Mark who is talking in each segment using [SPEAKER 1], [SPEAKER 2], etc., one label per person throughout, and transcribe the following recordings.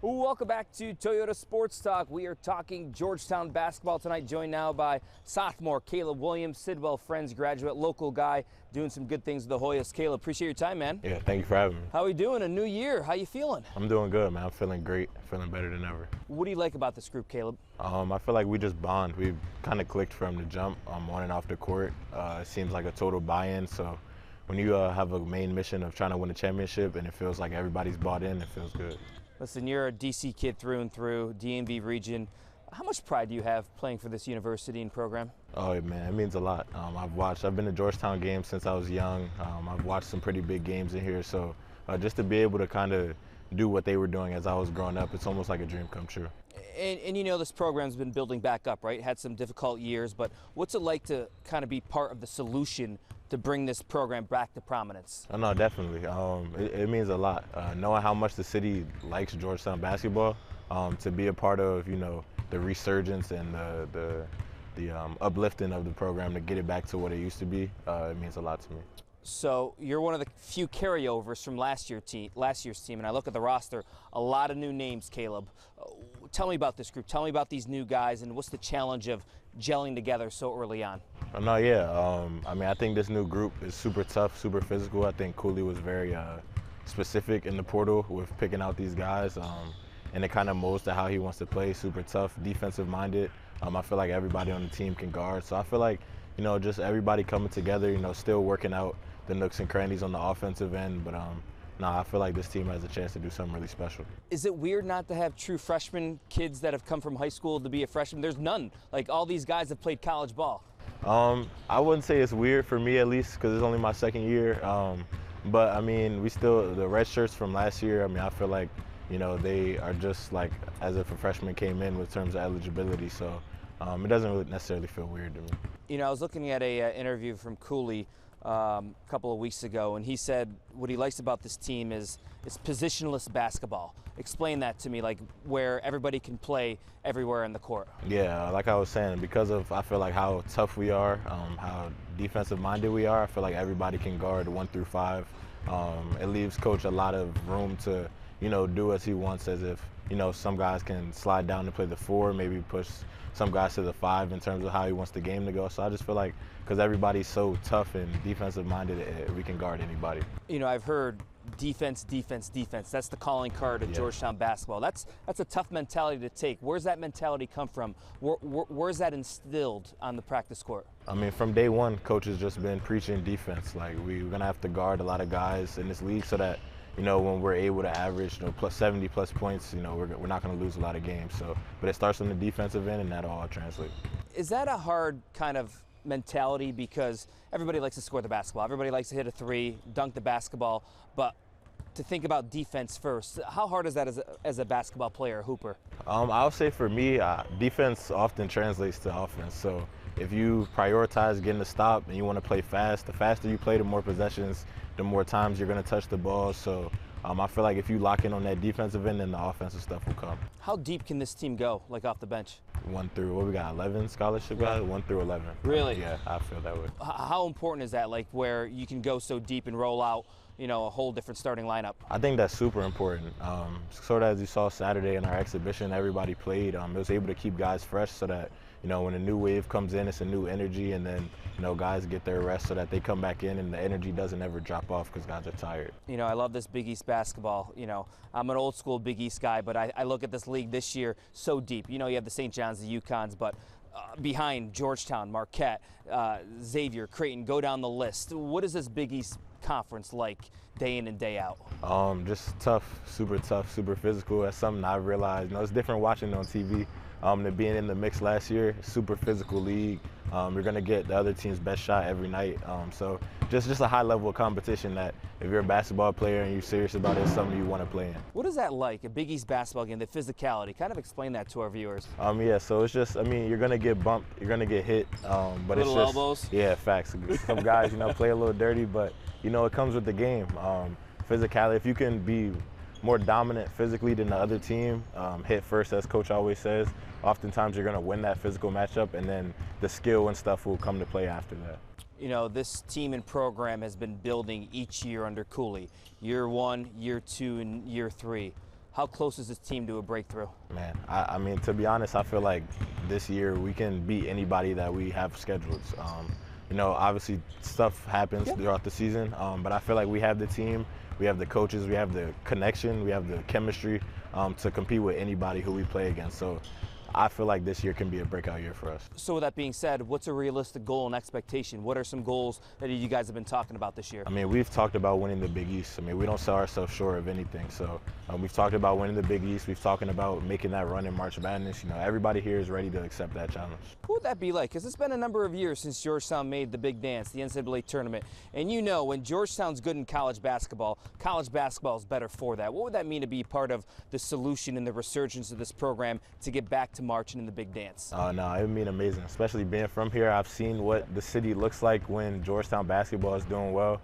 [SPEAKER 1] Welcome back to Toyota Sports Talk. We are talking Georgetown basketball tonight, joined now by sophomore Caleb Williams, Sidwell Friends graduate, local guy, doing some good things with the Hoyas. Caleb, appreciate your time, man.
[SPEAKER 2] Yeah, thank you for having me.
[SPEAKER 1] How are you doing? A new year. How you feeling?
[SPEAKER 2] I'm doing good, man. I'm feeling great, feeling better than ever.
[SPEAKER 1] What do you like about this group, Caleb?
[SPEAKER 2] I feel like we just bond. We kind of clicked from the jump on and off the court. It seems like a total buy-in, so when you have a main mission of trying to win a championship and it feels like everybody's bought in, it feels good.
[SPEAKER 1] Listen, you're a DC kid through and through, DMV region. How much pride do you have playing for this university and program?
[SPEAKER 2] Oh, man, it means a lot. I've been to Georgetown games since I was young. I've watched some pretty big games in here, so just to be able to kind of do what they were doing as I was growing up, it's almost like a dream come true.
[SPEAKER 1] And you know, this program's been building back up, right? Had some difficult years, but what's it like to kind of be part of the solution to bring this program back to prominence?
[SPEAKER 2] Oh, no, definitely. It means a lot. Knowing how much the city likes Georgetown basketball, to be a part of, you know, the resurgence and the uplifting of the program to get it back to what it used to be, it means a lot to me.
[SPEAKER 1] So you're one of the few carryovers from last year's team, and I look at the roster, a lot of new names, Caleb. Tell me about this group. Tell me about these new guys, and what's the challenge of gelling together so early on?
[SPEAKER 2] No, yeah. I mean, I think this new group is super tough, super physical. I think Cooley was very specific in the portal with picking out these guys, and it kind of molds to how he wants to play. Super tough, defensive-minded. I feel like everybody on the team can guard. So I feel like, you know, just everybody coming together, you know, still working out the nooks and crannies on the offensive end. But no, I feel like this team has a chance to do something really special.
[SPEAKER 1] Is it weird not to have true freshman kids that have come from high school to be a freshman? There's none. Like, all these guys have played college ball.
[SPEAKER 2] I wouldn't say it's weird for me, at least, because it's only my second year. But I mean, the red shirts from last year, I mean, I feel like, you know, they are just like as if a freshman came in with terms of eligibility. So it doesn't really necessarily feel weird to me.
[SPEAKER 1] You know, I was looking at a interview from Cooley a couple of weeks ago, and he said what he likes about this team is positionless basketball. Explain that to me, like where everybody can play everywhere in the court.
[SPEAKER 2] Yeah, like I was saying, because of I feel like how tough we are, how defensive-minded we are, I feel like everybody can guard 1 through 5. It leaves coach a lot of room to, you know, do as he wants, as if, you know, some guys can slide down and play the 4, maybe push some guys to the 5 in terms of how he wants the game to go. So I just feel like because everybody's so tough and defensive-minded, we can guard anybody.
[SPEAKER 1] You know, I've heard defense, defense, defense. That's the calling card of Georgetown basketball. That's a tough mentality to take. Where's that mentality come from? Where's that instilled on the practice court?
[SPEAKER 2] I mean, from day one, coach has just been preaching defense. Like, we're going to have to guard a lot of guys in this league so that, you know, when we're able to average, you know, plus 70-plus points, you know, we're not going to lose a lot of games. So, but it starts on the defensive end, and that all translates.
[SPEAKER 1] Is that a hard kind of mentality, because everybody likes to score the basketball, everybody likes to hit a 3, dunk the basketball, but to think about defense first, how hard is that as a basketball player, a hooper?
[SPEAKER 2] I'll say for me, defense often translates to offense. So if you prioritize getting a stop and you want to play fast, the faster you play, the more possessions, the more times you're going to touch the ball. So I feel like if you lock in on that defensive end, then the offensive stuff will come.
[SPEAKER 1] How deep can this team go, like off the bench?
[SPEAKER 2] 1 through, what we got, 11 scholarship guys? 1 through 11.
[SPEAKER 1] Really?
[SPEAKER 2] Yeah, I feel that way.
[SPEAKER 1] How important is that, like where you can go so deep and roll out, you know, a whole different starting lineup?
[SPEAKER 2] I think that's super important. Sort of as you saw Saturday in our exhibition, everybody played. It was able to keep guys fresh so that, you know, when a new wave comes in, it's a new energy, and then, you know, guys get their rest so that they come back in and the energy doesn't ever drop off because guys are tired.
[SPEAKER 1] You know, I love this Big East basketball. You know, I'm an old school Big East guy, but I look at this league this year so deep. You know, you have the St. John's, the UConns, but behind Georgetown, Marquette, Xavier, Creighton, go down the list. What is this Big East conference like day in and day out?
[SPEAKER 2] Just tough, super physical. That's something I've realized. You know, it's different watching on TV. Than being in the mix last year. Super physical league. You're going to get the other team's best shot every night. So just a high level of competition that if you're a basketball player and you're serious about it, it's something you want to play in.
[SPEAKER 1] What is that like, a Big East basketball game, the physicality? Kind of explain that to our viewers.
[SPEAKER 2] Yeah, so it's just, I mean, you're going to get bumped, you're going to get hit. But
[SPEAKER 1] little
[SPEAKER 2] it's just,
[SPEAKER 1] elbows?
[SPEAKER 2] Yeah, facts. Some guys, you know, play a little dirty, but, you know, it comes with the game. Physicality, if you can be more dominant physically than the other team, hit first, as coach always says, oftentimes you're going to win that physical matchup, and then the skill and stuff will come to play after that.
[SPEAKER 1] You know, this team and program has been building each year under Cooley. Year 1, year 2, and year 3. How close is this team to a breakthrough?
[SPEAKER 2] Man, I mean, to be honest, I feel like this year we can beat anybody that we have scheduled. You know, obviously stuff happens throughout the season, but I feel like we have the team, we have the coaches, we have the connection, we have the chemistry to compete with anybody who we play against. So I feel like this year can be a breakout year for us.
[SPEAKER 1] So with that being said, what's a realistic goal and expectation? What are some goals that you guys have been talking about this year?
[SPEAKER 2] I mean, we've talked about winning the Big East. I mean, we don't sell ourselves short of anything. So we've talked about winning the Big East. We've talked about making that run in March Madness. You know, everybody here is ready to accept that challenge.
[SPEAKER 1] What would that be like? Because it's been a number of years since Georgetown made the big dance, the NCAA tournament. And you know, when Georgetown's good in college basketball is better for that. What would that mean to be part of the solution and the resurgence of this program to get back to marching in the big dance?
[SPEAKER 2] No, it would mean amazing, especially being from here. I've seen what the city looks like when Georgetown basketball is doing well.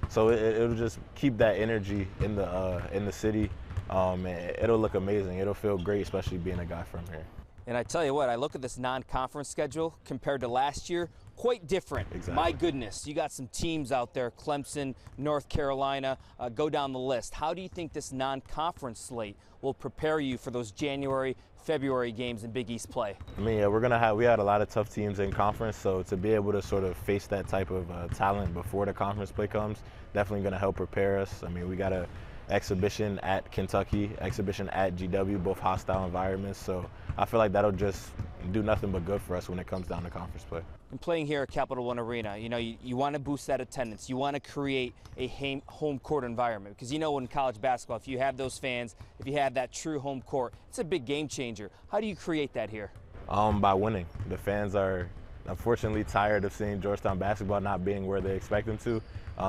[SPEAKER 2] So it'll just keep that energy in the city. And it'll look amazing. It'll feel great, especially being a guy from here.
[SPEAKER 1] And I tell you what, I look at this non-conference schedule compared to last year, quite different.
[SPEAKER 2] Exactly.
[SPEAKER 1] My goodness, you got some teams out there, Clemson, North Carolina, go down the list. How do you think this non-conference slate will prepare you for those January, February games in Big East play?
[SPEAKER 2] I mean, yeah, we had a lot of tough teams in conference, so to be able to sort of face that type of talent before the conference play comes, definitely going to help prepare us. I mean, we got a exhibition at Kentucky, exhibition at GW, both hostile environments. So I feel like that'll just do nothing but good for us when it comes down to conference play.
[SPEAKER 1] And playing here at Capital One Arena, you know, you want to boost that attendance. You want to create a home court environment because you know in college basketball, if you have those fans, if you have that true home court, it's a big game changer. How do you create that here?
[SPEAKER 2] By winning. The fans are unfortunately tired of seeing Georgetown basketball not being where they expect them to.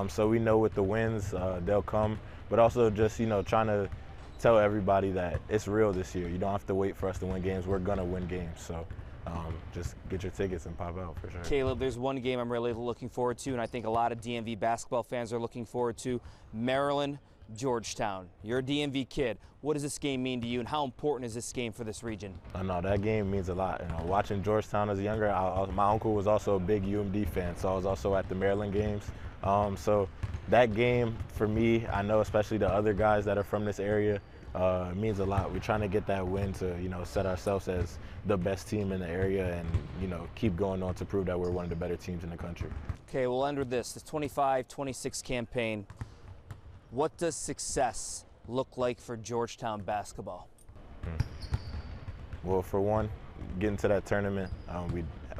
[SPEAKER 2] So we know with the wins, they'll come, but also just, you know, trying to tell everybody that it's real this year. You don't have to wait for us to win games. We're going to win games. So just get your tickets and pop out for sure.
[SPEAKER 1] Caleb, there's one game I'm really looking forward to, and I think a lot of DMV basketball fans are looking forward to, Maryland, Georgetown. You're a DMV kid. What does this game mean to you, and how important is this game for this region?
[SPEAKER 2] I know that game means a lot. You know, watching Georgetown as a younger, my uncle was also a big UMD fan, so I was also at the Maryland games. So that game for me, I know especially the other guys that are from this area, means a lot. We're trying to get that win to, you know, set ourselves as the best team in the area and, you know, keep going on to prove that we're one of the better teams in the country.
[SPEAKER 1] Okay, we'll end with this. The 25-26 campaign. What does success look like for Georgetown basketball?
[SPEAKER 2] Well, for one, getting to that tournament,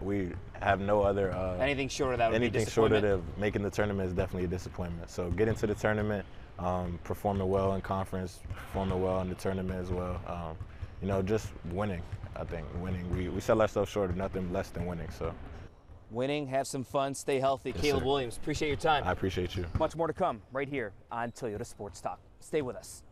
[SPEAKER 2] we have no other
[SPEAKER 1] anything short of that would be
[SPEAKER 2] anything short of making the tournament is definitely a disappointment. So getting to the tournament, performing well in conference, performing well in the tournament as well. You know, just winning. I think winning. We sell ourselves short of nothing less than winning. So
[SPEAKER 1] winning, have some fun, stay healthy.
[SPEAKER 2] Yes,
[SPEAKER 1] Caleb
[SPEAKER 2] sir.
[SPEAKER 1] Williams, appreciate your time.
[SPEAKER 2] I appreciate you.
[SPEAKER 1] Much more to come right here on Toyota Sports Talk. Stay with us.